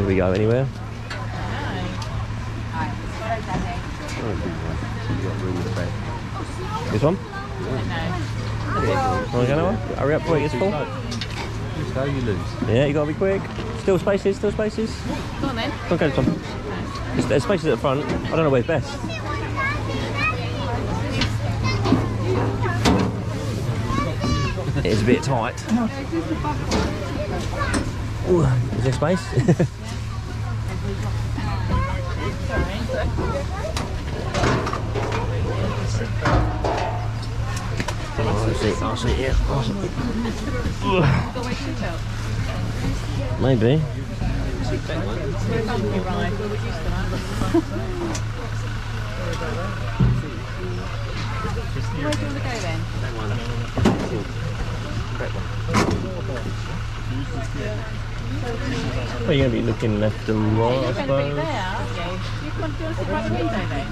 Did we go anywhere? This one? Want to go now? Hurry up before it gets full. Just go, you lose. Yeah, you gotta be quick. Still spaces, still spaces. Go on then. Don't go this one. There's spaces at the front. I don't know where's best. It's a bit tight. Ooh, is there space? I'll sit here. Maybe. Where do you want to go then? Well, you're going to be looking left and right, I suppose. You're going to be there, aren't you? Do you want to sit by the window then?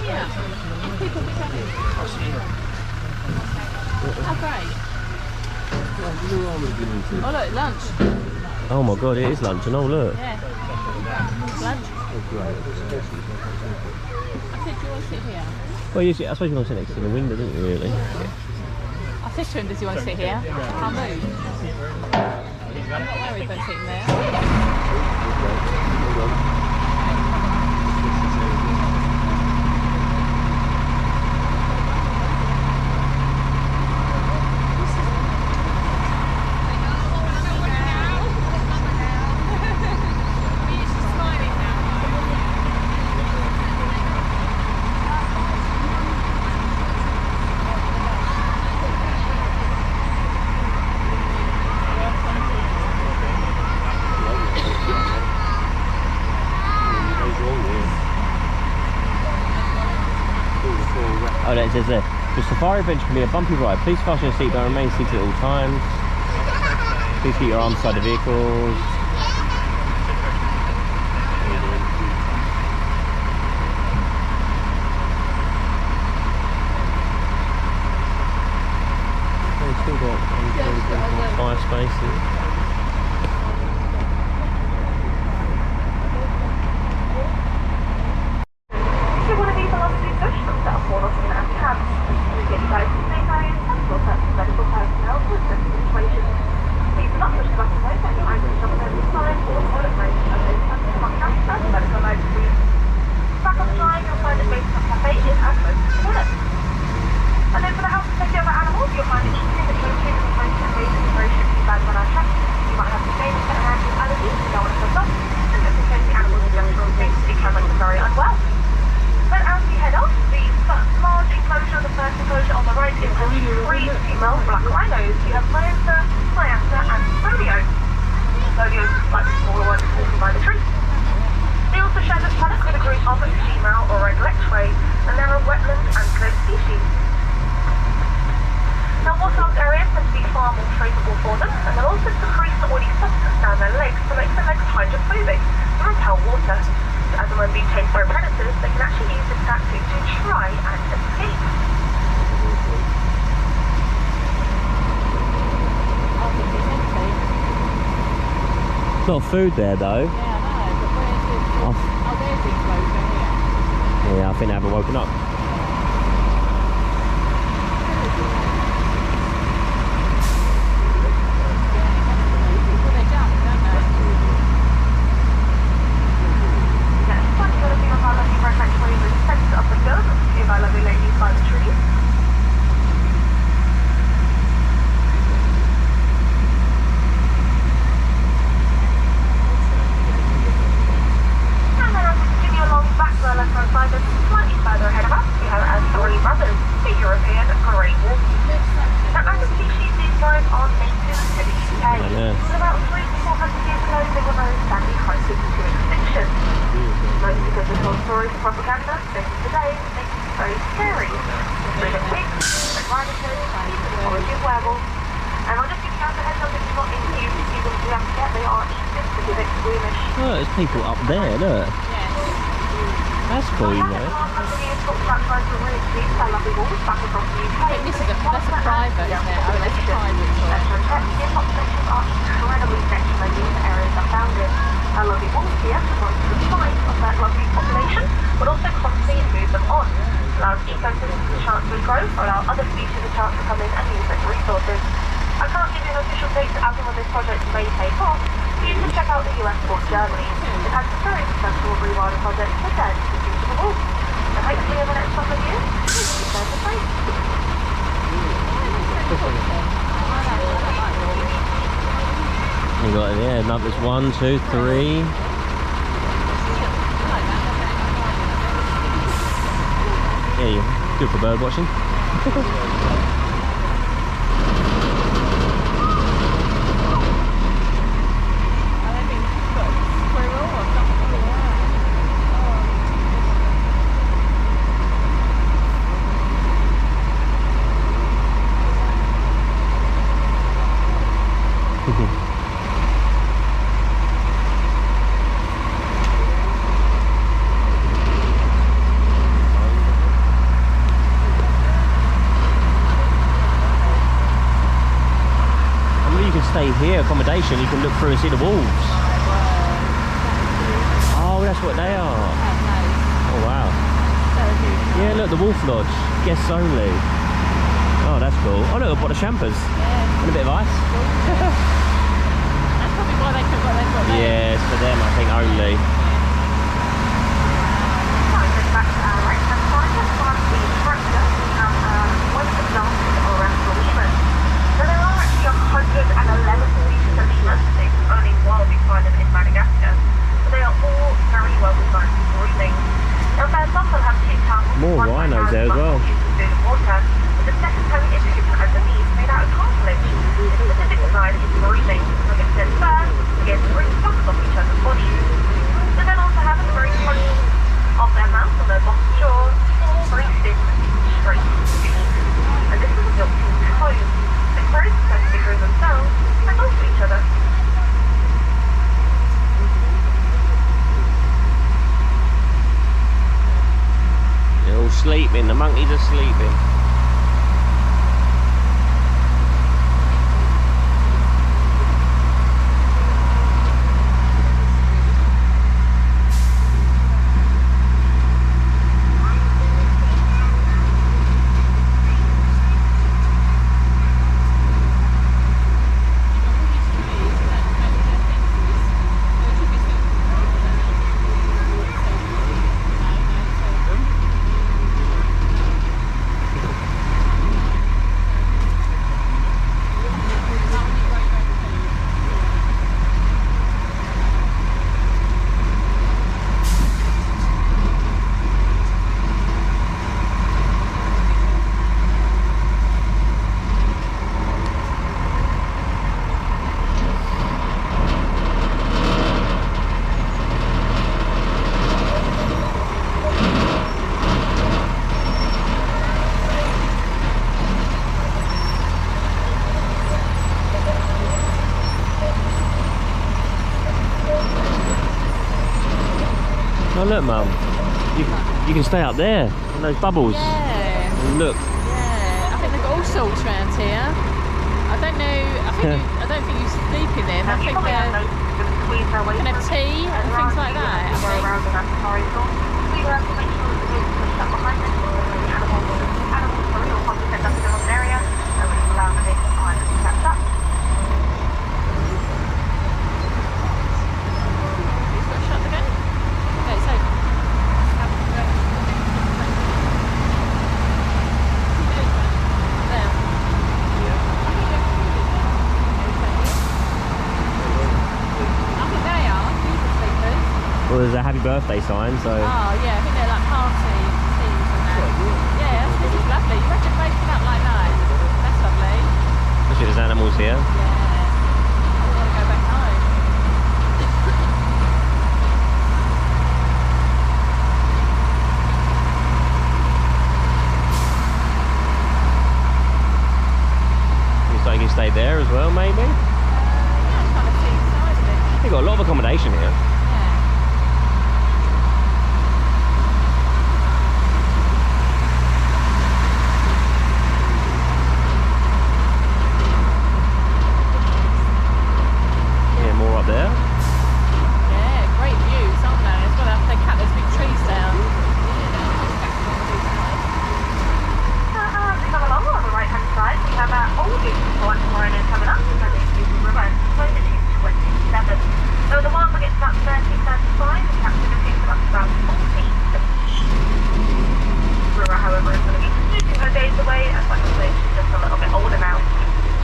Yeah. People be coming. Oh, great. Oh, look, lunch. Oh my god, it is lunch, and oh look. Yeah. Lunch. I said, do you want to sit here? Well, I suppose you want to sit next to the window, don't you, really? I said to him, does he want to sit here? I can't move. I'm not worried about sitting there. Oh, no, it says there. The safari adventure can be a bumpy ride. Please fasten your seatbelt and remain seated at all times. Please keep your arms beside the vehicles. We've still got 5 spaces. Black rhinos. You have Rhinos, and Rhinos. Rhinos like the smaller ones walking by the tree. They also share this paddock with a group of female or red lectray, and there are wetland antelope species. Now waterlogged areas tend to be far more favourable for them, and they'll also secrete oily substance down their legs to make their legs hydrophobic to repel water. So as and when being chased by predators, they can actually use this tactic to try and escape. A lot of food there though. Yeah, I know, but where's it? Oh, there's the enclosure here. Yeah, I think they haven't woken up. Oh, there's people up there, look. Yes. That's cool, you know. This is that's a private, isn't it? Oh, that's a private tour. venues and areas are found in. Our lovely wolves here monitor the size of that lovely population, but also constantly move them on. Allows ecosystems a chance to grow, or allow other species a chance to come in and use their resources. I can't give you an official date as and when this project may take off, but you can check out the US or Germany. It has a very successful rewilding project for dead to use for the wolves. And hopefully in the next couple of years, we will be there for free. You got it, yeah, numbers 1, 2, 3. Yeah, you're good for bird watching. Stay here, accommodation, you can look through and see the wolves. Oh, that's what they are. Oh wow. Yeah, look, the wolf lodge, guests only. Oh, that's cool. Oh look, I've got the champers. And a bit of ice. That's probably why they took what they've got there. Yeah, it's for them, I think, only. Back to our right-hand side, as far as the structure, we have western mountains around the lemurs. So there are actually 111 species of lemurs. It's only wildly find them in Madagascar. But they are all very well designed for breeding. Now, birds often have two tongues. More rhinos there as well. Food and water, but the second tongue is hidden underneath, made out of cartilage. Its specific design is breathing. Like I said, birds begin to bring suckers off each other's bodies. They then also have a very funny of their mouth on their bottom jaws, four very thin, straight teeth. And this is a built-in comb. They very successfully groom themselves and also each other. They're all sleeping, the monkeys are sleeping. Oh look, Mum, you can stay up there in those bubbles. Yeah. And look. Yeah, I think they've got all sorts around here. I don't know. I don't think you sleep in them. I think they can have tea and things like that. I think. We have to make sure that the dogs push up behind us. Animals are real content up in the area, and we allow the naked eye to catch up. You've got to shut the gate. Okay, so. Well, there's a happy birthday sign, so... Oh, yeah, I think they're like party teas and that. Yeah, this is lovely. You reckon waking up like that? That's lovely. Especially there's animals here. Yeah. I don't want to go back home. Looks like you can stay there as well, maybe? Yeah, I'm trying to see the size of it. They've got a lot of accommodation here.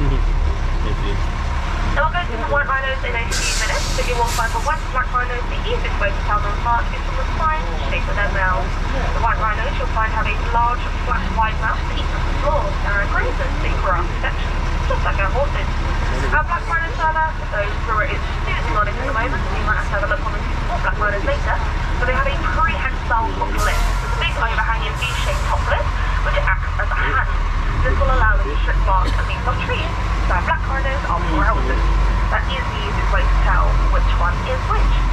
Now we'll go to the white rhinos in a few minutes, but you will find the white and black rhinos the easiest way to tell them apart is from the size and shape of their mouths. The white rhinos you'll find have a large, flat, wide mouth that eats up the floor and are grazers in grass sections, just like our horses. Our black rhinos, however, those brewer is snoozing on it at the moment, and you might have to have a look on the more black rhinos later, but they have a prehensile top lip, with a big overhanging V-shaped top lip, which acts as a hand. This will allow them to strip bark and leaves off trees, so our black rhinos are browsers. That is the easiest way to tell which one is which.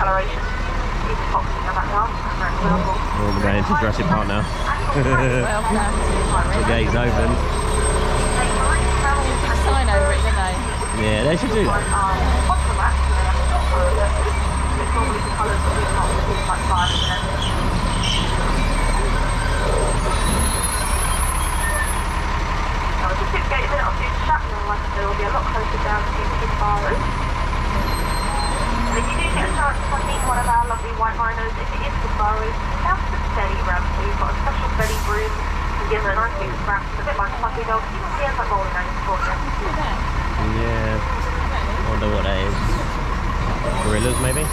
coloration. Even foxes in the backyard, and very available. Oh, we're going into Jurassic Park now. Well done. The gate's open. Sign over it, don't they? Yeah, they should do that. Will be a lot closer down to the safari. And if you do get a chance to meet one of our lovely white rhinos, if it is safari, they have some belly ramp, so you've got a special belly broom and give them a nice big scratch. It's a bit like a puppy dog, you can see it like rolling over for you. Yeah. I wonder what that is. Gorillas, maybe?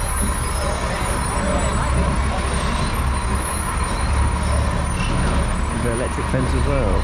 The electric fence as well.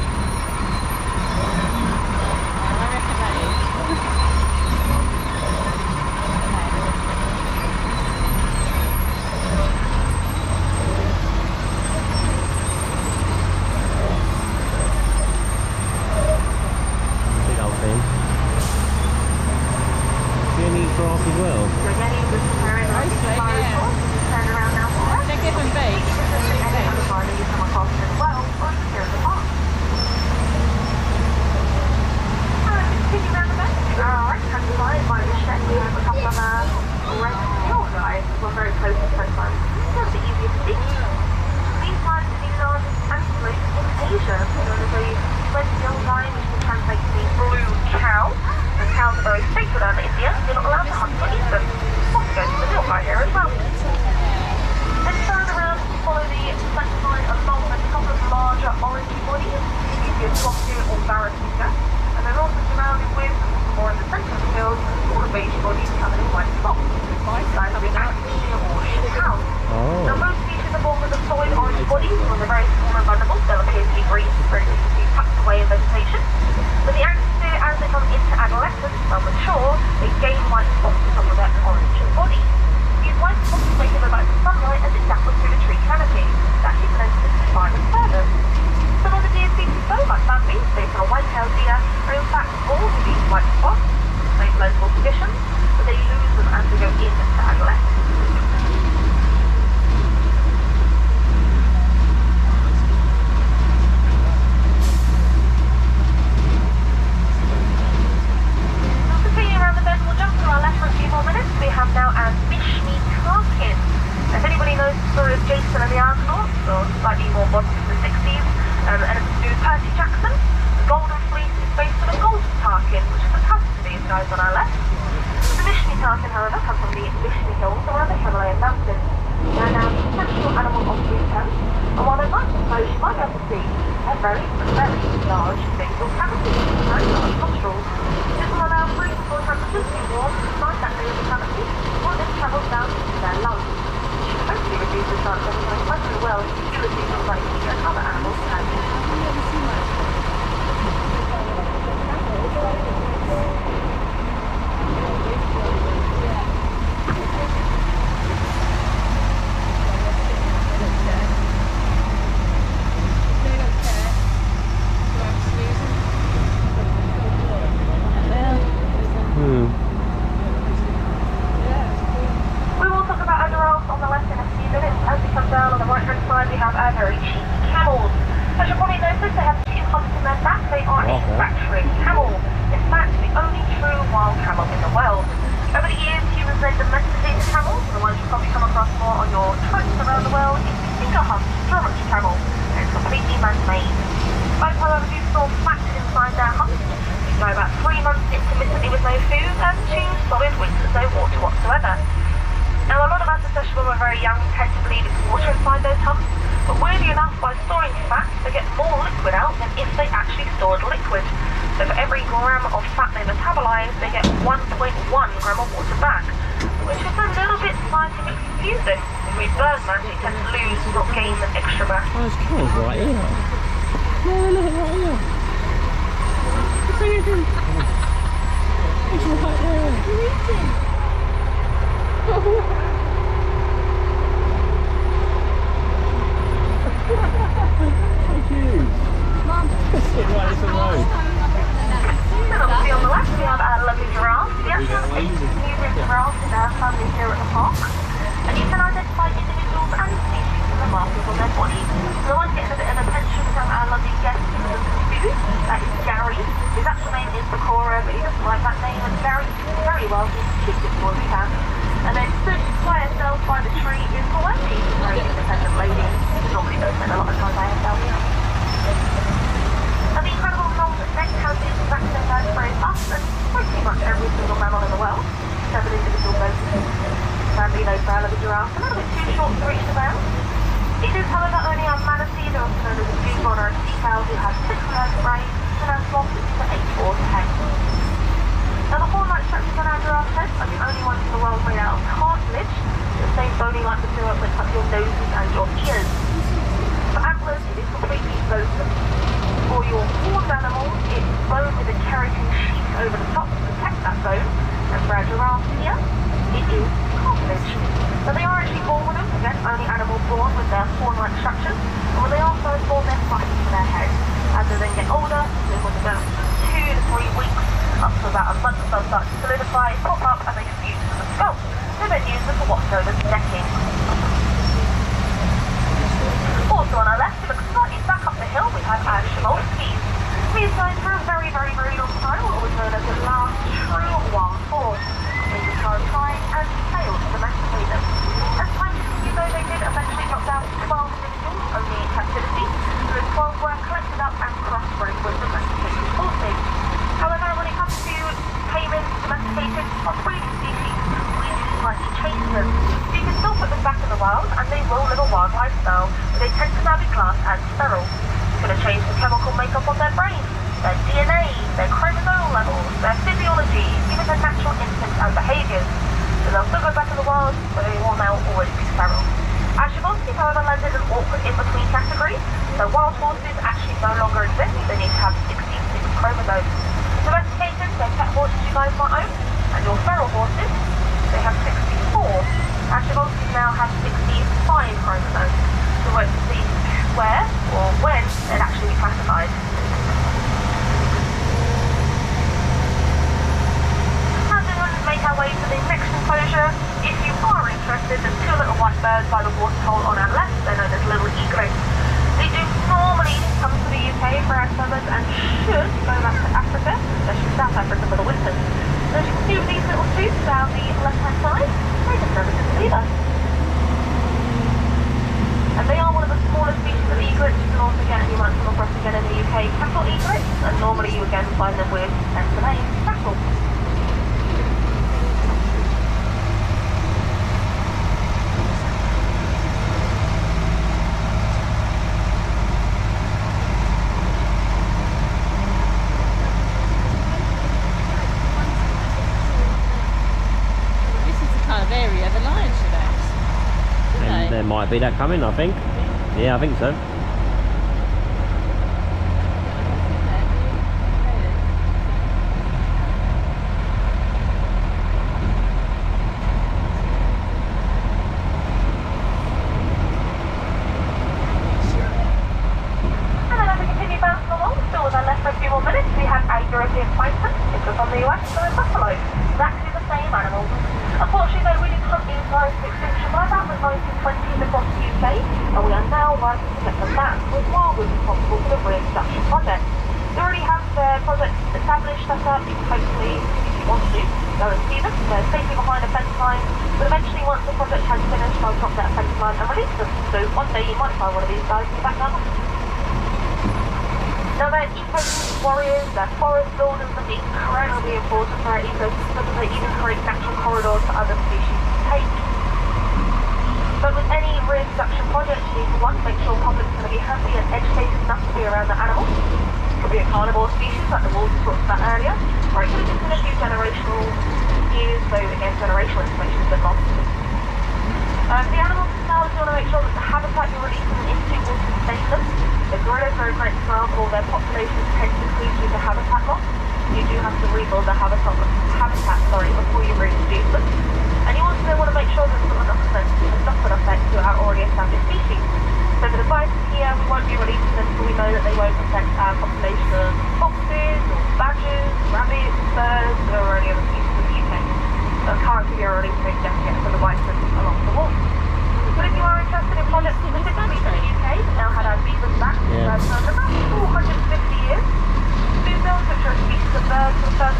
And you can identify individuals and species from the markings on their bodies. So the one getting a bit of attention from our lovely guest in the food, that is Gary. His actual name is Bakura, but he doesn't like that name, and Gary very well, he's the cutest boy we have. And then stood by herself by the tree is Wendy, a very independent lady. She normally does spend a lot of time by herself. And the incredible long neck has been recognized for its us and pretty much every single mammal in the world. 7 individual bones. Bambino brow of a giraffe, a little bit too short to reach the ground. It is, however, only our manatee, they're also known as a dugong or a sea cow, who has 6 vertebrae and our sloth is to 8 or 10. Now the horn-like structures on our giraffe heads are the only ones in the world made out of cartilage, the same bony-like material that makes up your noses and your ears. For antlers, it is completely boneless. For your horned animals, it's bone with a keratin sheath over the top to protect that bone, and for our giraffes here, it is cartilage. So they are actually born with them, again, only animals born with their horn-like structures, and when they are first born, they're flattened to their head. As they then get older, so when about 2 to 3 weeks, up to about a month, they'll start to solidify, pop up, and they fuse to the skull. They're then used for what's known as necking. Also on our left, it looks slightly back up the hill, we have our Giraffes. These guys for a very, very, very long time were always known as the last true wild horse. They just started trying and failed to domesticate them. As time continued though, they did eventually drop down to 12 individuals, only in captivity. So the 12 were collected up and crossbred with domesticated horses. However, when it comes to taming domesticated or breeding species, we do slightly change them. So you can still put them back in the wild and they will live a wild lifestyle, but they tend to now be classed as sterile. It's going to change the chemical makeup of their brains, their DNA, their chromosome levels, their physiology, even their natural instincts and behaviours. So they'll still go back in the wild, but they will now always be sterile. Our Giraffes, however, landed an awkward in-between category. So wild horses actually no longer exist, they need to have 66 chromosomes. Domesticated, they're pet horses you guys might own, and your feral horses, they have 64. Our Giraffes now have 65 chromosomes. So we'll see where or when they'd actually be classified. As we make our way to the next enclosure, if you are interested, there's 2 little white birds by the waterhole on our left, they're known as little egrets. They do normally come to the UK for our summers and should go back to Africa, especially South Africa for the winters. So as you can see with these little tubes down the left-hand side, they just never seem to leave us. And they are one of the smaller species of egrets. You can also get, and you might come across again in the UK, cattle egrets, and normally you again find them with Pennsylvania cattle. This is the kind of area the lions should act. And there might be that coming, I think. Yeah, I think so. European python, it was on the US, so it's buffalo. Exactly the same animals. Unfortunately though, we did hunt these guys to extinction by about the 1920s across the UK, and we are now working to get them back, with Wild was responsible for the reintroduction project. They already have their projects established, set up, you can hopefully, if you want to, go and see them. They're safely behind a fence line, but eventually once the project has finished, I'll drop that fence line and release them. So one day you might find one of these guys in the back garden. Now they're ecosystem warriors, they're forest builders, and incredibly important for our ecosystem. They even create natural corridors for other species to take. But with any reintroduction project, you need to one, make sure the public's going to be happy and educated enough to be around the animals. It could be a carnivore species like the wolves we talked about earlier, or it could have just been a few generational years, so again generational information is a bit lost. The animals themselves, you want to make sure that the habitat you're releasing them into will sustain them. The gorillas are a great example. Their populations tend to decrease due to habitat loss. You do have to rebuild the habitat before you reintroduce them. And you also want to make sure there's not a knock-on effect to our already established species. So for the bison here, we won't be releasing them until we know that they won't affect our population of foxes, or badgers, rabbits, birds, or any other species in the UK. So currently we are releasing definitely for the bison along the wall.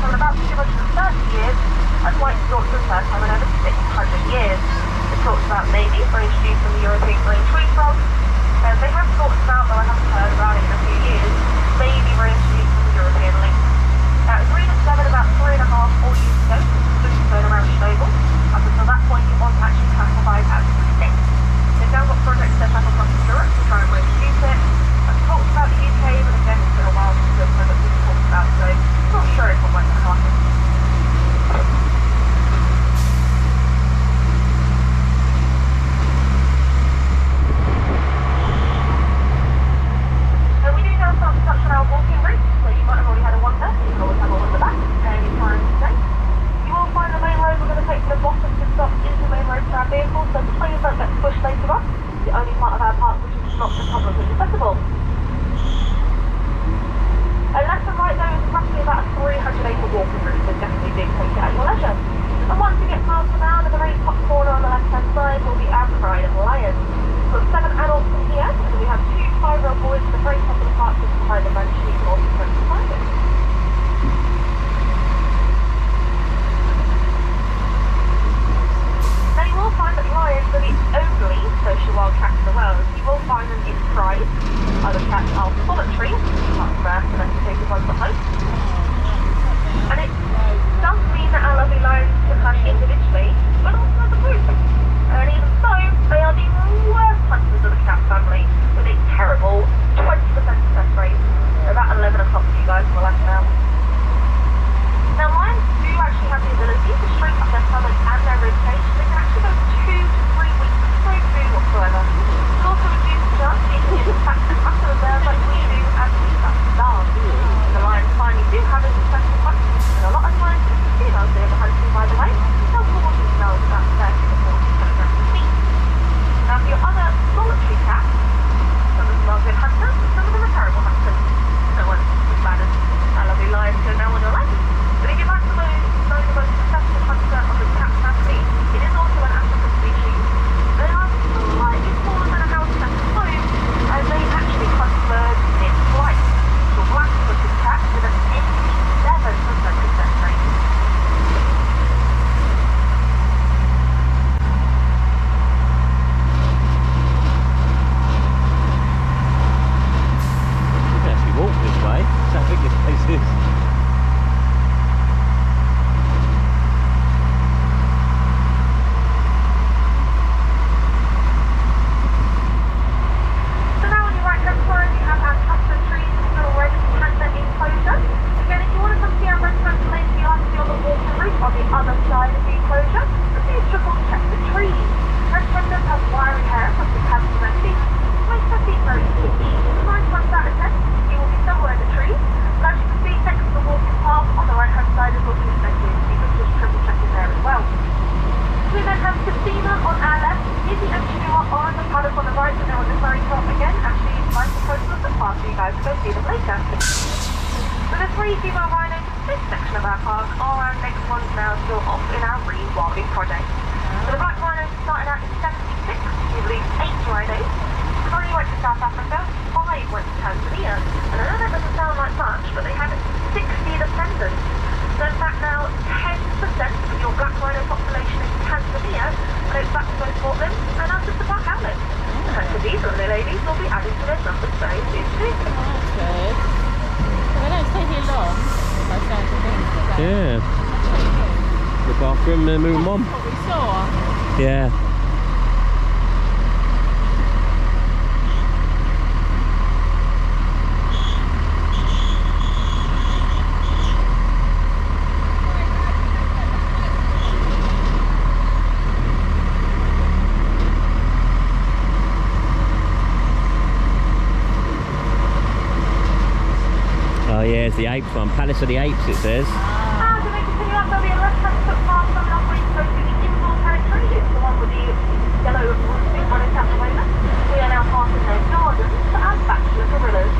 so in about 230 years, and white storks for the first time in over 600 years. It talks about maybe for introducing the European green tree frog. They have talked about, though I haven't heard about it in a few years, maybe reintroducing the European lynx. It was rediscovered about 3.5 or 4 years ago, just going around Schnobel. Up until that point, it was actually classified as extinct. They've now got projects set up across Europe to try and reintroduce it. I've talked about the UK, but again, it's been a while since the project was talked about, so I'm not sure if it went to happen. We do now start to touch on our walking route, so you might have already had a wander. You can always have a wander back any time today. You will find the main road we're going to take from the bottom to stop into the main road for our vehicles, so please don't get pushed later on. The only part of our park which is not publicly accessible. Left and right though is roughly about a 300-acre walking route, so definitely do take it at your leisure. And once you get past the mound, in the very top corner on the left-hand side will be our pride of lions. We've got 7 adults in here, and we have 2 5-year-old boys at the very top of the park just behind the bench, so you can also spend some time with. Now you will find that lions are the only social wild cats in the world. You will find them in pride. Other cats are solitary, apart from our domesticated ones at home. And it does mean that our lovely lions can hunt individually, but also as a group. And even so, they are the worst hunters of the cat family, with a terrible 20% success rate. About 11 o'clock for you guys on the left now. Now lions do actually have the ability to shrink up their stomachs and their rib cage. They can actually go 2 to 3 weeks with no food whatsoever. It also reduces the chance they can get fat and muscle reserves like we do as we starve. The lions finally do have a successful hunt, and a lot of times it's the females doing the hunting, by the way. They'll cause themselves about 30 to 40 kilograms of meat. Now for your other solitary cats, some of them are good hunters, and some of them are terrible hunters. No one's as bad as our lovely lions go now on your left. But if you'd like to know the most successful hunter of the cat family, it is also an African species. They are slightly smaller than a house cat at home, and they actually hunt birds in flight. So black-footed cat with an 87% success rate. You can actually walk this way. That's how big this place is. Yeah. Look after him and move him on. What we saw. Yeah. Oh yeah, it's the apes one. Palace of the Apes it says. So they continue up, there'll be a left-hand footpath coming up where you go to the indoor territory. It's the one with the yellow roofing on it at the moment. We are now passing their gardens and bachelor gorillas.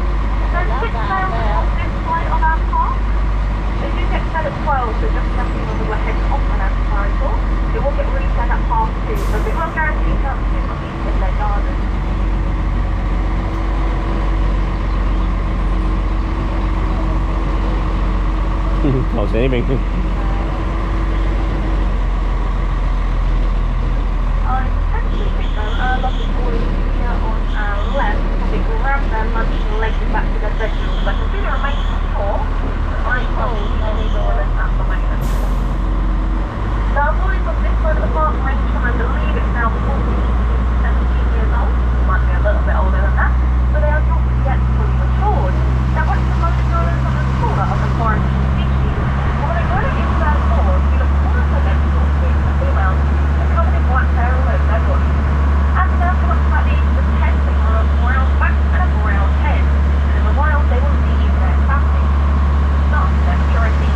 There's 6 sails on this side of our park. They do get fed at 12, so just enough people will head off an advertisal. It will get reset at 2:30, so it will guarantee to not eat in their gardens. Can't see anything. Potentially think though, lots of boys here on our left probably grab their lunch and legs back to their bedrooms. I can see the remains of the floor, but I can't see any doors at the moment. The boys on this side of the park range from, I believe it's now 14 to 17 years old. Might be a little bit older than that, but they are not yet fully matured. Now what's the most gorillas on the smaller of the forest species? Well, when a gorilla is their paws, you look more at the next door to the females. Covered in black hair all over their body. As they're up to about the age of 10, they will have a brown back and a brown head. And in the wild, they will leave their family. Not their purity.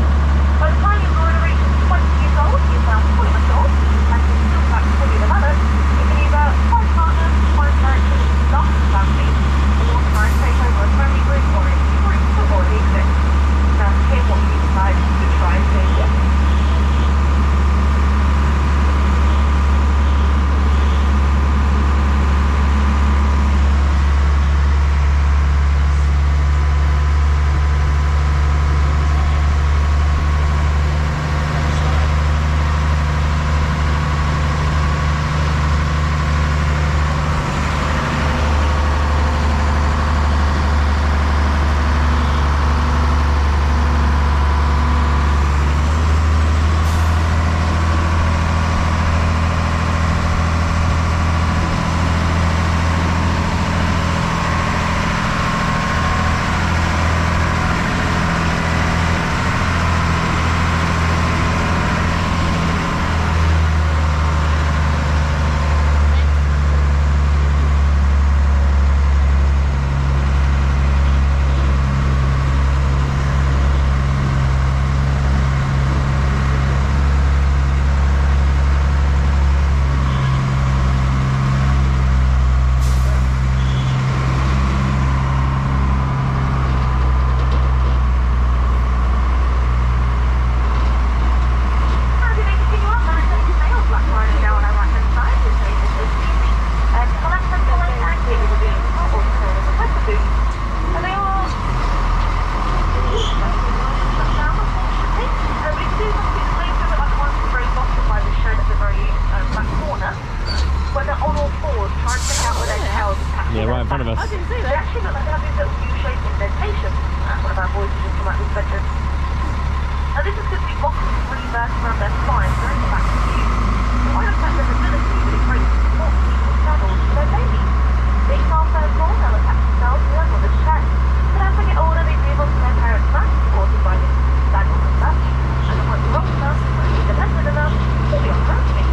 By the time your gorilla reaches 20 years old, he is now fully mature, and is still back fully developed. He can either find partners, find parents, start a family, or try and take over a family group or a group that already exists. Now, here's what he decides to try and do. Yeah, right in front of us. I didn't see that. They actually look like they have these little U-shaped indentations. One of our boys has just come out of his bedroom. Now this is because the boxes reverse around their spines, they're in the back of the view. I have that visibility that it creates support for saddles for their babies. Being half their small, they'll attach themselves to their mother's chest. But as they get older, they move on to their parents' back, supported by this saddle and such. And then once they're old enough, when they're independent enough, they'll be on their own feet.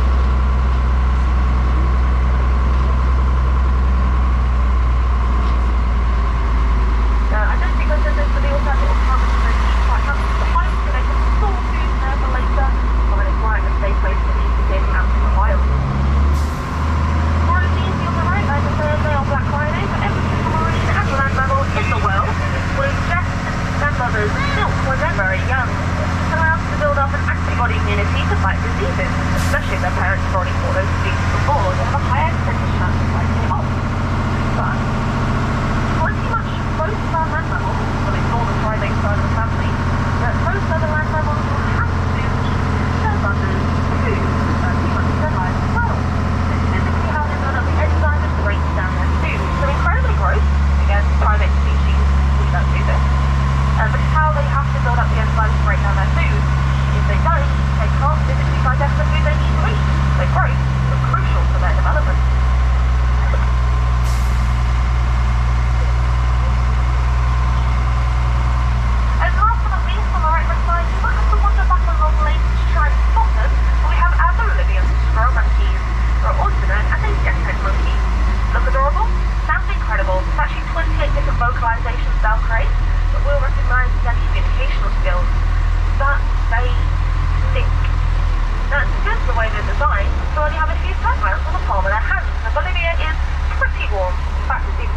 I don't think I said this, but they also have little cabins and they keep quite happy to the height, so they can store food there for later, or when it's quiet and safe place to keep it out in the wild. More easy on the right, like a Thursday on Black Friday, but every single marine and land mammal in the world will ingest their mothers' milk when they're very young. This allows them to build up an antibody immunity to fight diseases, especially if their parents have already fought those diseases before. They have a higher percentage chance of fighting it off. But pretty much most of our land mammals, well, ignore the primate side of the family, that most other land mammals will have to eat their mother's food, pretty much their lives as well. This is physically how they build up the enzymes and break down their food. So incredibly gross. Again, primate species, we don't do this. But it's how they have to build up the enzymes to break down their food. If they don't, they can't physically digest the food they need to eat. They're great, but crucial for their development. And last but not least, on the right-hand side, you might have to wander back along lanes to try and spot them, but we have our Bolivian squirrel monkeys, or also known as a jet-set monkey. Look adorable? Sounds incredible. It's actually 28 different vocalizations they'll create, but we'll recognise their communicational skills. But they stink. Now, it's because of the way they're designed, so only have a few sunburns on the palm of their hands, and Bolivia is pretty warm. In fact, it's even